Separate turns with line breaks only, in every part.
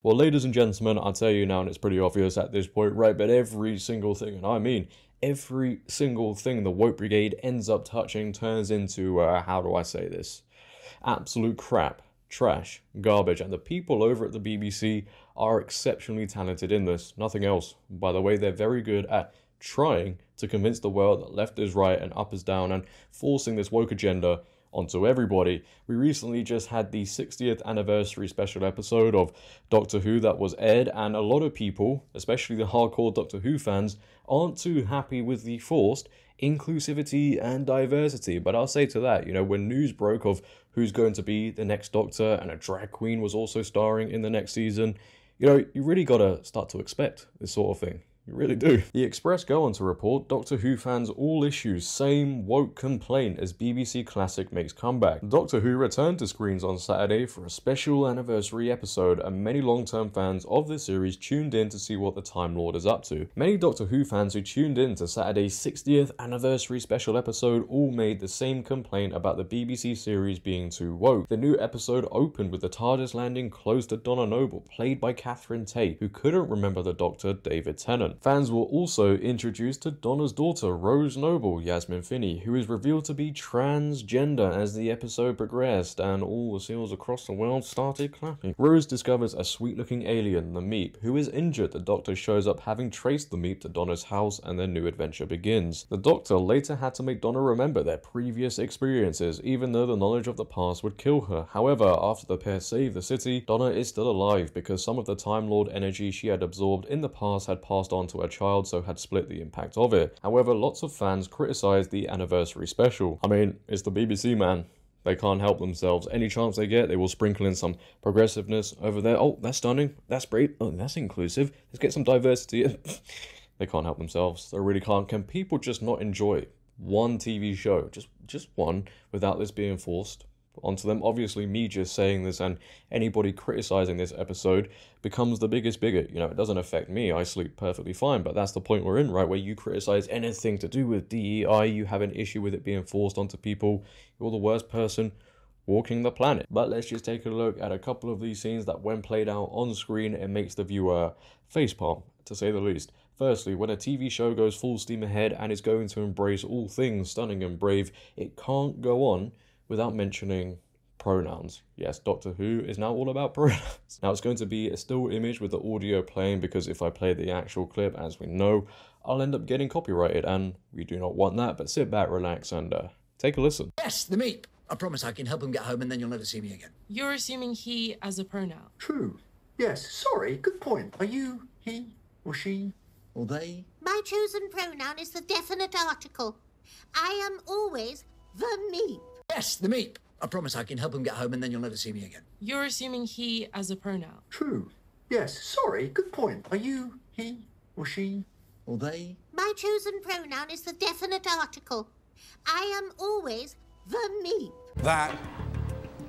Well, ladies and gentlemen, I'll tell you now, and it's pretty obvious at this point, right? But every single thing, and I mean every single thing the woke brigade ends up touching turns into, how do I say this? Absolute crap, trash, garbage, and the people over at the BBC are exceptionally talented in this. Nothing else. By the way, they're very good at trying to convince the world that left is right and up is down and forcing this woke agenda onto everybody. We recently just had the 60th anniversary special episode of Doctor Who that was aired, and a lot of people, especially the hardcore Doctor Who fans, aren't too happy with the forced inclusivity and diversity. But I'll say to that, when news broke of who's going to be the next Doctor and a drag queen was also starring in the next season, you really gotta start to expect this sort of thing. You really do. The Express go on to report Doctor Who fans all issue same woke complaint as BBC Classic makes comeback. Doctor Who returned to screens on Saturday for a special anniversary episode, and many long-term fans of the series tuned in to see what the Time Lord is up to. Many Doctor Who fans who tuned in to Saturday's 60th anniversary special episode all made the same complaint about the BBC series being too woke. The new episode opened with the TARDIS landing close to Donna Noble, played by Catherine Tate, who couldn't remember the Doctor, David Tennant. Fans were also introduced to Donna's daughter, Rose Noble, Yasmin Finney, who is revealed to be transgender as the episode progressed, and all the seals across the world started clapping. Rose discovers a sweet-looking alien, the Meep, who is injured. The Doctor shows up having traced the Meep to Donna's house, and their new adventure begins. The Doctor later had to make Donna remember their previous experiences, even though the knowledge of the past would kill her. However, after the pair save the city, Donna is still alive because some of the Time Lord energy she had absorbed in the past had passed on to her child, so had split the impact of it. However, lots of fans criticised the anniversary special. I mean, it's the BBC, man. They can't help themselves. Any chance they get, they will sprinkle in some progressiveness over there. Oh, that's stunning. That's brave. Oh, that's inclusive. Let's get some diversity. They can't help themselves. They really can't. Can people just not enjoy one TV show? Just one, without this being forced onto them? Obviously, me just saying this and anybody criticizing this episode becomes the biggest bigot. It doesn't affect me. I sleep perfectly fine, but that's the point we're in, right? Where you criticize anything to do with DEI, you have an issue with it being forced onto people. You're the worst person walking the planet. But let's just take a look at a couple of these scenes that, when played out on screen, it makes the viewer facepalm, to say the least. Firstly, when a TV show goes full steam ahead and is going to embrace all things stunning and brave, it can't go on without mentioning pronouns. Yes, Doctor Who is now all about pronouns. Now, it's going to be a still image with the audio playing, because if I play the actual clip, as we know, I'll end up getting copyrighted, and we do not want that. But sit back, relax, and take a listen.
Yes, the Meep. I promise I can help him get home, and then you'll never see me again.
You're assuming he as a pronoun.
True. Yes, sorry, good point. Are you he or she or they?
My chosen pronoun is the definite article. I am always the Meep.
Yes, the Meep. I promise I can help him get home, and then you'll never see me again.
You're assuming he as a pronoun.
True. Yes, sorry, good point. Are you he or she or they?
My chosen pronoun is the definite article. I am always the Meep.
That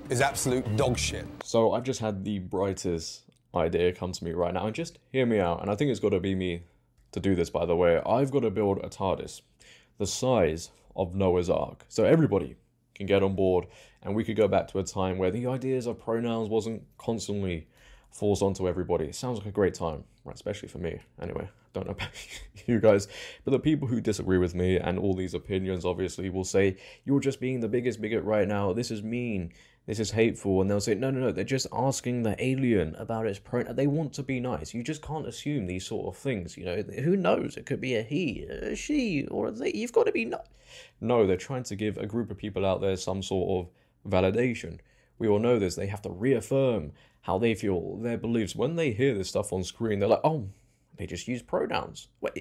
is absolute dog shit.
So I've just had the brightest idea come to me right now, and just hear me out, and I think it's got to be me to do this, by the way. I've got to build a TARDIS the size of Noah's Ark, so everybody can get on board, and we could go back to a time where the ideas of pronouns wasn't constantly forced onto everybody. It sounds like a great time, right? Especially for me. Anyway, don't know about you guys, but the people who disagree with me and all these opinions obviously will say, you're just being the biggest bigot right now. This is mean. This is hateful. And they'll say, no, they're just asking the alien about its pronoun. They want to be nice. You just can't assume these sort of things. Who knows? It could be a he, a she, or a they. You've got to be nice. No, they're trying to give a group of people out there some sort of validation. We all know this. They have to reaffirm how they feel, their beliefs. When they hear this stuff on screen, they're like, oh, they just use pronouns. Wait,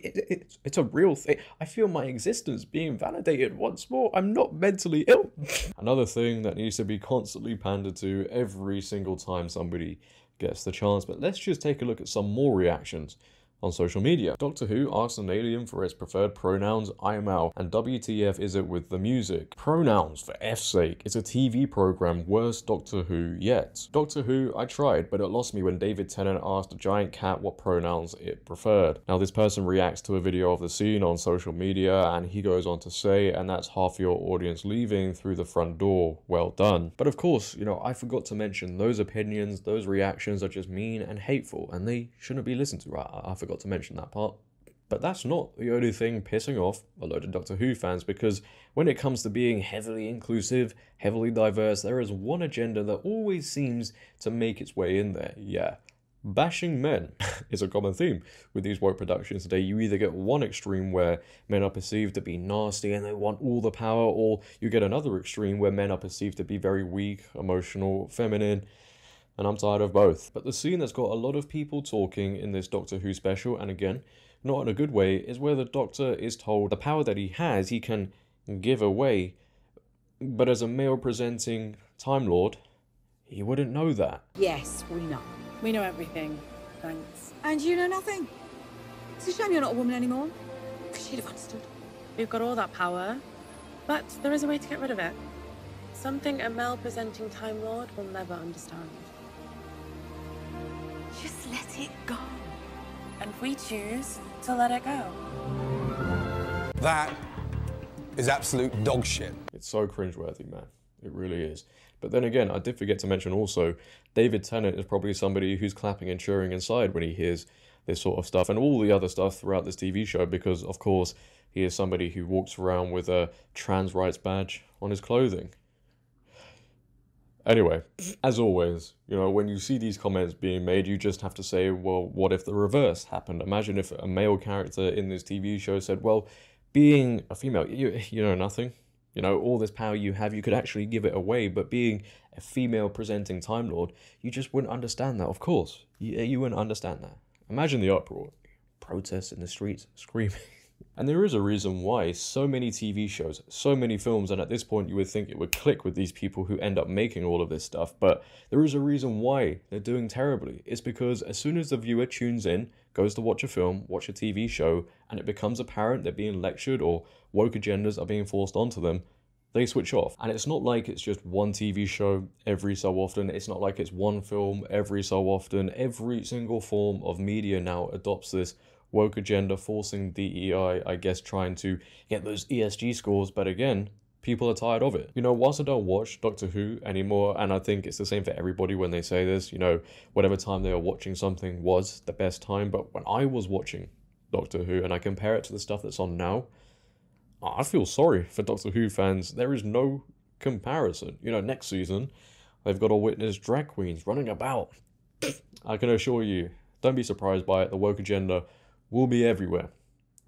it's a real thing. I feel my existence being validated once more. I'm not mentally ill. Another thing that needs to be constantly pandered to every single time somebody gets the chance. But let's just take a look at some more reactions on social media. Doctor Who asks an alien for its preferred pronouns, IML, and WTF is it with the music? Pronouns, for F's sake. It's a TV program, worst Doctor Who yet. Doctor Who, I tried, but it lost me when David Tennant asked a giant cat what pronouns it preferred. Now this person reacts to a video of the scene on social media and he goes on to say, and that's half your audience leaving through the front door. Well done. But of course, you know, I forgot to mention those opinions, those reactions are just mean and hateful and they shouldn't be listened to. I forgot to mention that part. But that's not the only thing pissing off a load of Doctor Who fans, because when it comes to being heavily inclusive, heavily diverse, there is one agenda that always seems to make its way in there. Yeah, bashing men is a common theme with these woke productions today. You either get one extreme where men are perceived to be nasty and they want all the power, or you get another extreme where men are perceived to be very weak, emotional, feminine, and I'm tired of both. But the scene that's got a lot of people talking in this Doctor Who special, and again, not in a good way, is where the Doctor is told the power that he has, he can give away, but as a male-presenting Time Lord, he wouldn't know that.
Yes, we know.
We know everything. Thanks.
And you know nothing? It's a shame you're not a woman anymore. Because she'd have understood.
We've got all that power, but there is a way to get rid of it. Something a male-presenting Time Lord will never understand.
Just let it go.
And we choose to let it go.
That is absolute dog shit.
It's so cringeworthy, man. It really is. But then again, I did forget to mention also, David Tennant is probably somebody who's clapping and cheering inside when he hears this sort of stuff and all the other stuff throughout this TV show, because of course he is somebody who walks around with a trans rights badge on his clothing. Anyway, as always, you know, when you see these comments being made, you just have to say, well, what if the reverse happened? Imagine if a male character in this TV show said, well, being a female, you know nothing. You know, all this power you have, you could actually give it away, but being a female presenting Time Lord, you just wouldn't understand that, of course. You wouldn't understand that. Imagine the uproar. Protests in the streets, screaming. And there is a reason why so many TV shows, so many films, and at this point you would think it would click with these people who end up making all of this stuff, but there is a reason why they're doing terribly. It's because as soon as the viewer tunes in, goes to watch a film, watch a TV show, and it becomes apparent they're being lectured or woke agendas are being forced onto them, they switch off. And it's not like it's just one TV show every so often. It's not like it's one film every so often. Every single form of media now adopts this woke agenda, forcing DEI, I guess, trying to get those ESG scores, but again, people are tired of it. You know, whilst I don't watch Doctor Who anymore, and I think it's the same for everybody when they say this, you know, whatever time they are watching something was the best time, but when I was watching Doctor Who and I compare it to the stuff that's on now, I feel sorry for Doctor Who fans. There is no comparison. You know, next season, they've got to witness drag queens running about. I can assure you, don't be surprised by it. The woke agenda will be everywhere.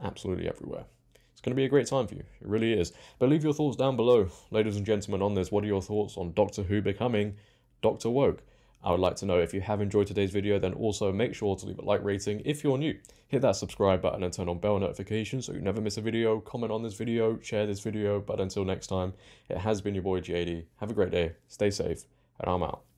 Absolutely everywhere. It's going to be a great time for you. It really is. But leave your thoughts down below, ladies and gentlemen, on this. What are your thoughts on Doctor Who becoming Dr. Woke? I would like to know. If you have enjoyed today's video, then also make sure to leave a like rating. If you're new, hit that subscribe button and turn on bell notifications so you never miss a video. Comment on this video, share this video. But until next time, it has been your boy JD. Have a great day, stay safe, and I'm out.